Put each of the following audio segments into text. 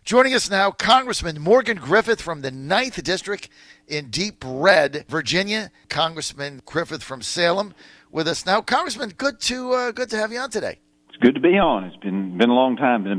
Joining us now, Congressman Morgan Griffith from the 9th District in Deep Red, Virginia. Congressman Griffith from Salem with us now. Congressman, good to have you on today. It's good to be on. It's been a long time. Been a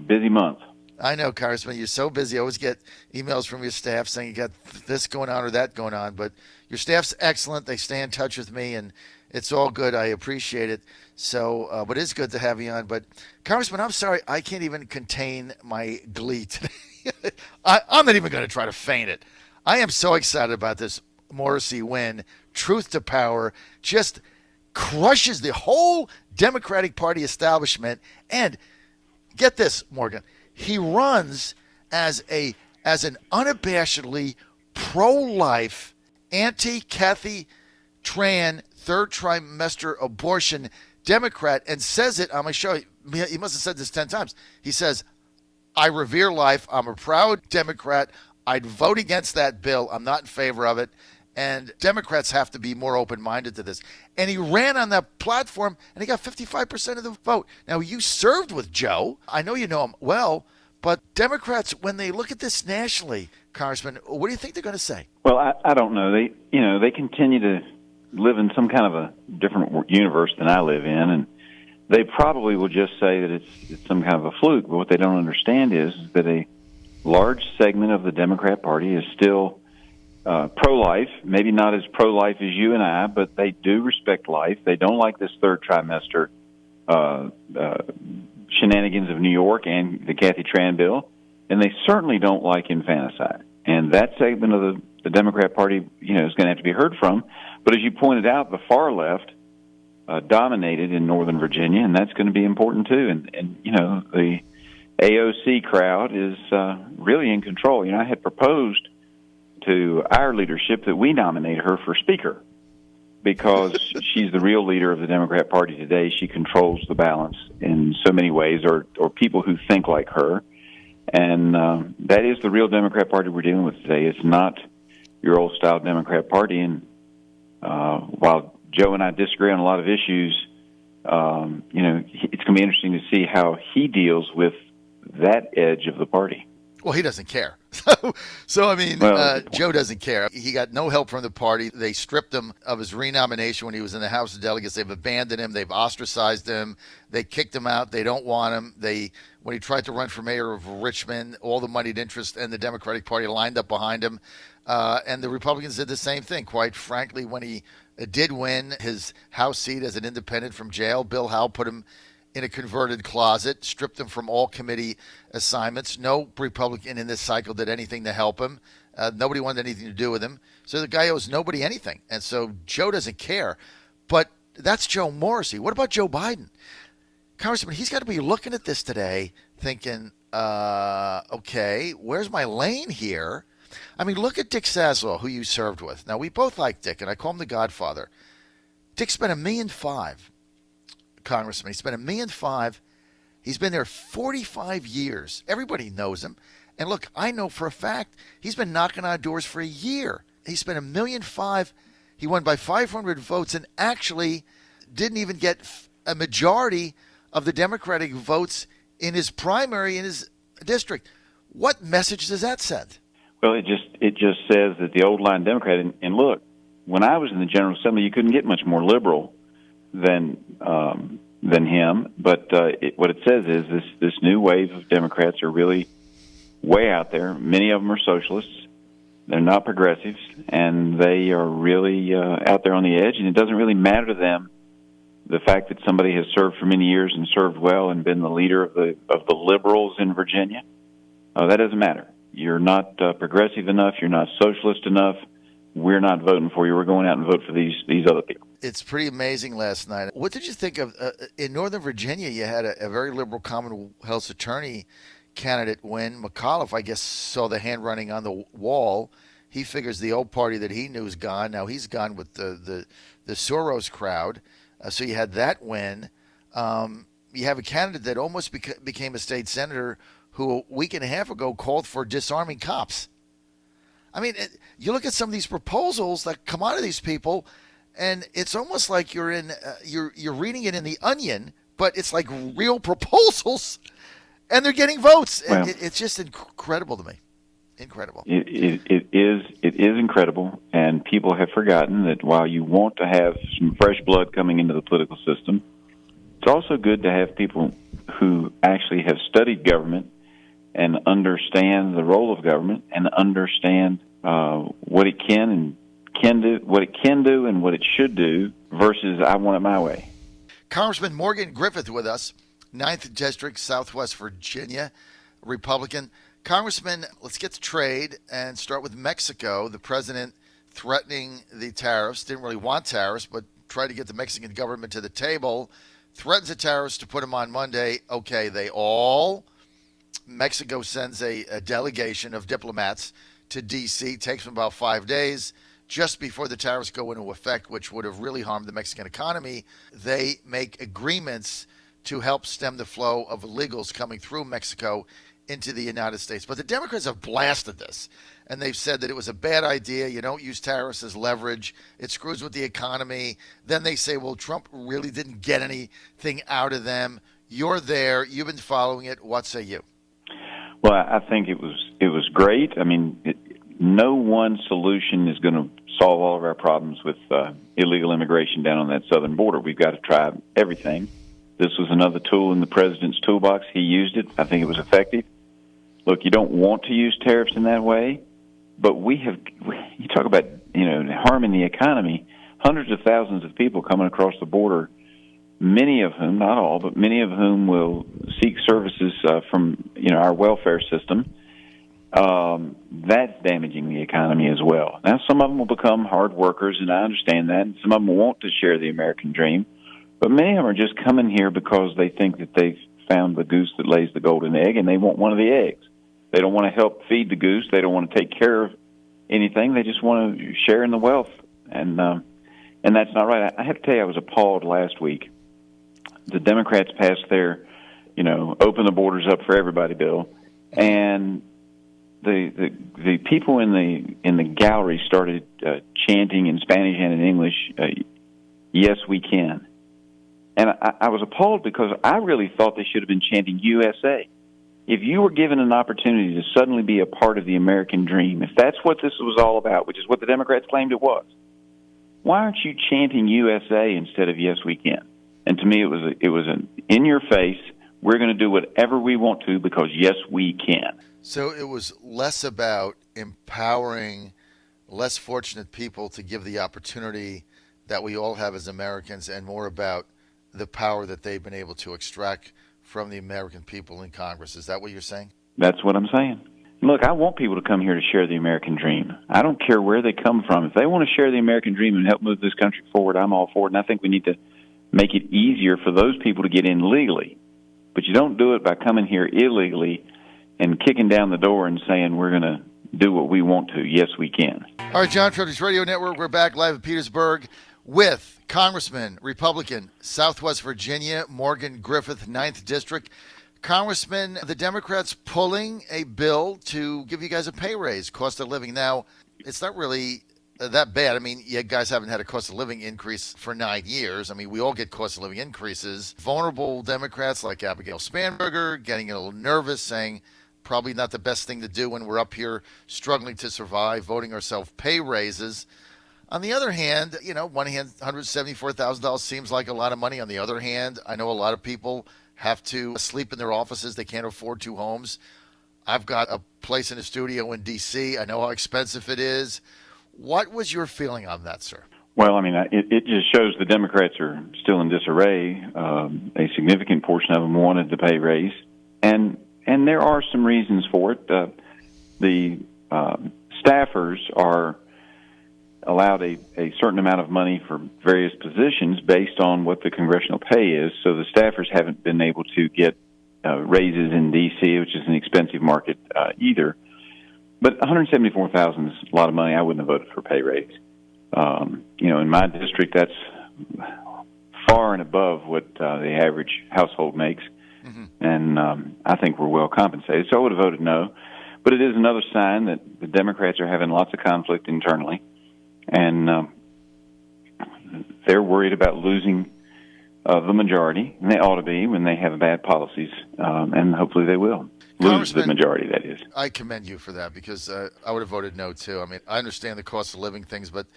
busy month. I know, Congressman, you're so busy. I always get emails from your staff saying you got this going on or that going on, but your staff's excellent. They stay in touch with me, and it's all good. I appreciate it. So, but it's good to have you on. But, Congressman, I'm sorry, I can't even contain my glee today. I'm not even going to try to feign it. I am so excited about this Morrissey win. Truth to power just crushes the whole Democratic Party establishment. And get this, Morgan, he runs as an unabashedly pro-life, anti-Kathy Tran, third trimester abortion Democrat, and says it on my show. He must have said this 10 times. He says, I revere life. I'm a proud Democrat. I'd vote against that bill. I'm not in favor of it. And Democrats have to be more open-minded to this. And he ran on that platform, and he got 55% of the vote. Now, you served with Joe. I know you know him well. But Democrats, when they look at this nationally, Congressman, what do you think they're going to say? Well, I don't know. They continue to live in some kind of a different universe than I live in, and they probably will just say that it's some kind of a fluke. But what they don't understand is that a large segment of the Democrat Party is still pro-life, maybe not as pro-life as you and I, but they do respect life. They don't like this third trimester shenanigans of New York and the Kathy Tran bill, and they certainly don't like infanticide. And that segment of the Democrat Party, is going to have to be heard from. But as you pointed out, the far left dominated in Northern Virginia, and that's going to be important too. And the AOC crowd is really in control. I had proposed to our leadership that we nominate her for Speaker because she's the real leader of the Democrat Party today. She controls the balance in so many ways, or people who think like her. And that is the real Democrat Party we're dealing with today. It's not your old-style Democrat Party. And while Joe and I disagree on a lot of issues, it's going to be interesting to see how he deals with that edge of the party. Well, he doesn't care. Joe doesn't care. He got no help from the party. They stripped him of his renomination when he was in the House of Delegates. They've abandoned him. They've ostracized him. They kicked him out. They don't want him. When he tried to run for mayor of Richmond, all the moneyed interest and the Democratic Party lined up behind him. And the Republicans did the same thing. Quite frankly, when he did win his House seat as an independent from jail, Bill Howe put him in a converted closet, stripped him from all committee assignments. No Republican in this cycle did anything to help him. Nobody wanted anything to do with him. So the guy owes nobody anything. And so Joe doesn't care. But that's Joe Morrissey. What about Joe Biden? Congressman, he's got to be looking at this today thinking, okay, where's my lane here? I mean, look at Dick Saslow, who you served with. Now, we both like Dick, and I call him the Godfather. Dick spent $1.5 million. Congressman. He spent $1.5 million. He's been there 45 years. Everybody knows him. And look, I know for a fact he's been knocking on doors for a year. He spent $1.5 million. He won by 500 votes and actually didn't even get a majority of the Democratic votes in his primary in his district. What message does that send? Well, it just says that the old line Democrat, and look, when I was in the General Assembly, you couldn't get much more liberal than him. But what it says is this new wave of Democrats are really way out there. Many of them are socialists. They're not progressives, and they are really out there on the edge. And it doesn't really matter to them the fact that somebody has served for many years and served well and been the leader of the liberals in Virginia. That doesn't matter. You're not progressive enough. You're not socialist enough. We're not voting for you. We're going out and vote for these other people. It's pretty amazing last night. What did you think of in Northern Virginia? You had a very liberal Commonwealth's attorney candidate win. McAuliffe, I guess, saw the hand running on the wall. He figures the old party that he knew is gone. Now he's gone with the Soros crowd. So you had that win. You have a candidate that almost became a state senator who a week and a half ago called for disarming cops. I mean, you look at some of these proposals that come out of these people, and it's almost like you're reading it in The Onion, but it's like real proposals. And they're getting votes. Well, It's just incredible to me. Incredible. It is incredible, and people have forgotten that while you want to have some fresh blood coming into the political system, it's also good to have people who actually have studied government and understand the role of government and understand what it can do, and what it should do versus I want it my way. Congressman Morgan Griffith with us, 9th District, Southwest Virginia, Republican. Congressman, let's get to trade and start with Mexico. The president threatening the tariffs, didn't really want tariffs, but tried to get the Mexican government to the table, threatens the tariffs to put them on Monday. Okay, Mexico sends a delegation of diplomats to D.C., takes them about 5 days. Just before the tariffs go into effect, which would have really harmed the Mexican economy, they make agreements to help stem the flow of illegals coming through Mexico into the United States. But the Democrats have blasted this, and they've said that it was a bad idea. You don't use tariffs as leverage. It screws with the economy. Then they say, well, Trump really didn't get anything out of them. You're there. You've been following it. What say you? Well, I think it was great. I mean, no one solution is going to solve all of our problems with illegal immigration down on that southern border. We've got to try everything. This was another tool in the president's toolbox. He used it. I think it was effective. Look, you don't want to use tariffs in that way, but you talk about, harming the economy, hundreds of thousands of people coming across the border, many of whom, not all, but many of whom will seek services from, our welfare system. That's damaging the economy as well. Now, some of them will become hard workers, and I understand that, and some of them will want to share the American dream, but many of them are just coming here because they think that they've found the goose that lays the golden egg, and they want one of the eggs. They don't want to help feed the goose. They don't want to take care of anything. They just want to share in the wealth, and that's not right. I have to tell you, I was appalled last week. The Democrats passed their, open the borders up for everybody bill, and the people in the gallery started chanting in Spanish and in English, "Yes, we can." And I was appalled because I really thought they should have been chanting USA. If you were given an opportunity to suddenly be a part of the American dream, if that's what this was all about, which is what the Democrats claimed it was, why aren't you chanting USA instead of "Yes, we can"? And to me, it was an in your face. We're going to do whatever we want to because yes, we can. So it was less about empowering less fortunate people to give the opportunity that we all have as Americans, and more about the power that they've been able to extract from the American people in Congress. Is that what you're saying? That's what I'm saying. Look, I want people to come here to share the American dream. I don't care where they come from. If they want to share the American dream and help move this country forward, I'm all for it. And I think we need to make it easier for those people to get in legally. But you don't do it by coming here illegally and kicking down the door and saying we're going to do what we want to. Yes, we can. All right, John Fredericks Radio Network. We're back live in Petersburg with Congressman, Republican, Southwest Virginia, Morgan Griffith, 9th District. Congressman, the Democrats pulling a bill to give you guys a pay raise, cost of living. Now, it's not really that bad. I mean, you guys haven't had a cost of living increase for 9 years. I mean, we all get cost of living increases. Vulnerable Democrats like Abigail Spanberger getting a little nervous, saying probably not the best thing to do when we're up here struggling to survive, voting ourselves pay raises. On the other hand, one hand, $174,000 seems like a lot of money. On the other hand, I know a lot of people have to sleep in their offices. They can't afford 2 homes. I've got a place in a studio in D.C. I know how expensive it is. What was your feeling on that, sir? Well, I mean, it just shows the Democrats are still in disarray. A significant portion of them wanted the pay raise, and there are some reasons for it. The staffers are allowed a certain amount of money for various positions based on what the congressional pay is, so the staffers haven't been able to get raises in D.C., which is an expensive market either. But $174,000 is a lot of money. I wouldn't have voted for a pay raise. In my district, that's far and above what the average household makes, and I think we're well compensated. So I would have voted no. But it is another sign that the Democrats are having lots of conflict internally, and they're worried about losing the majority, and they ought to be when they have bad policies, and hopefully they will. Lose the majority, that is. I commend you for that because I would have voted no, too. I mean, I understand the cost of living things, but,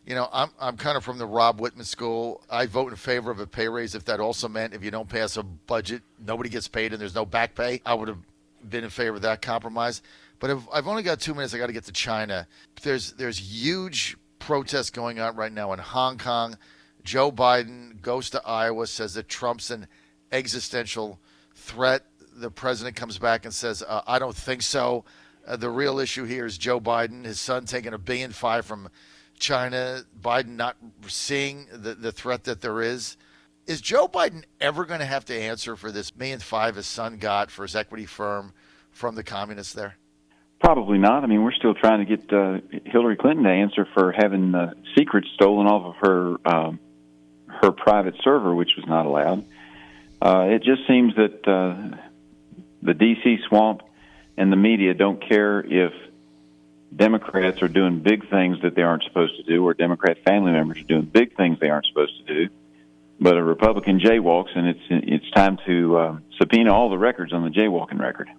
you know, I'm kind of from the Rob Whitman school. I vote in favor of a pay raise if that also meant if you don't pass a budget, nobody gets paid and there's no back pay. I would have been in favor of that compromise. But if I've only got 2 minutes, I got to get to China. There's huge protests going on right now in Hong Kong. Joe Biden goes to Iowa, says that Trump's an existential threat. The president comes back and says, I don't think so. The real issue here is Joe Biden, his son taking $1.5 billion from China, Biden not seeing the threat that there is. Is Joe Biden ever going to have to answer for this $1.5 million his son got for his equity firm from the communists there? Probably not. I mean, we're still trying to get Hillary Clinton to answer for having secrets stolen off of her private server, which was not allowed. It just seems that the D.C. swamp and the media don't care if Democrats are doing big things that they aren't supposed to do, or Democrat family members are doing big things they aren't supposed to do. But a Republican jaywalks, and it's time to subpoena all the records on the jaywalking record.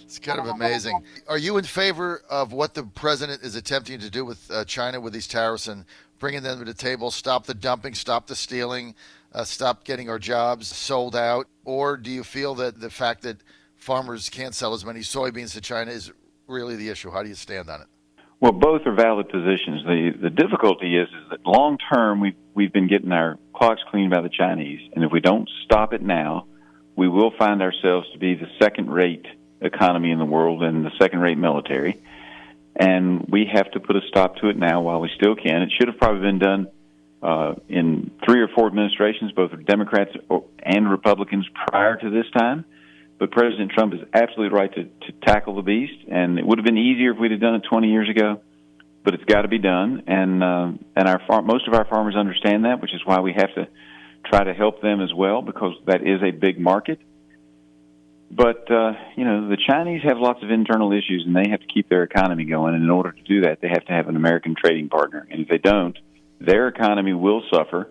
It's kind of amazing. Are you in favor of what the president is attempting to do with China with these tariffs and bringing them to the table, stop the dumping, stop the stealing, stop getting our jobs sold out? Or do you feel that the fact that farmers can't sell as many soybeans to China is really the issue? How do you stand on it? Well, both are valid positions. The difficulty is that long term we've been getting our clocks cleaned by the Chinese, and if we don't stop it now, we will find ourselves to be the second-rate economy in the world and the second-rate military. And we have to put a stop to it now while we still can. It should have probably been done in 3 or 4 administrations, both Democrats and Republicans prior to this time. But President Trump is absolutely right to tackle the beast, and it would have been easier if we'd have done it 20 years ago. But it's got to be done, and most of our farmers understand that, which is why we have to try to help them as well, because that is a big market. But the Chinese have lots of internal issues, and they have to keep their economy going. And in order to do that, they have to have an American trading partner. And if they don't, their economy will suffer,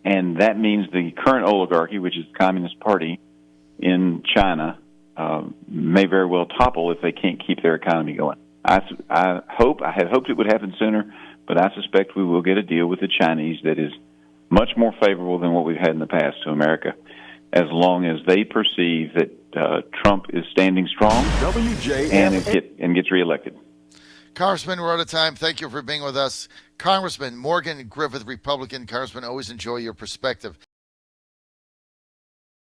and that means the current oligarchy, which is the Communist Party in China, may very well topple if they can't keep their economy going. I had hoped it would happen sooner, but I suspect we will get a deal with the Chinese that is much more favorable than what we've had in the past to America, as long as they perceive that Trump is standing strong and gets reelected. Congressman, we're out of time. Thank you for being with us. Congressman Morgan Griffith, Republican. Congressman, always enjoy your perspective.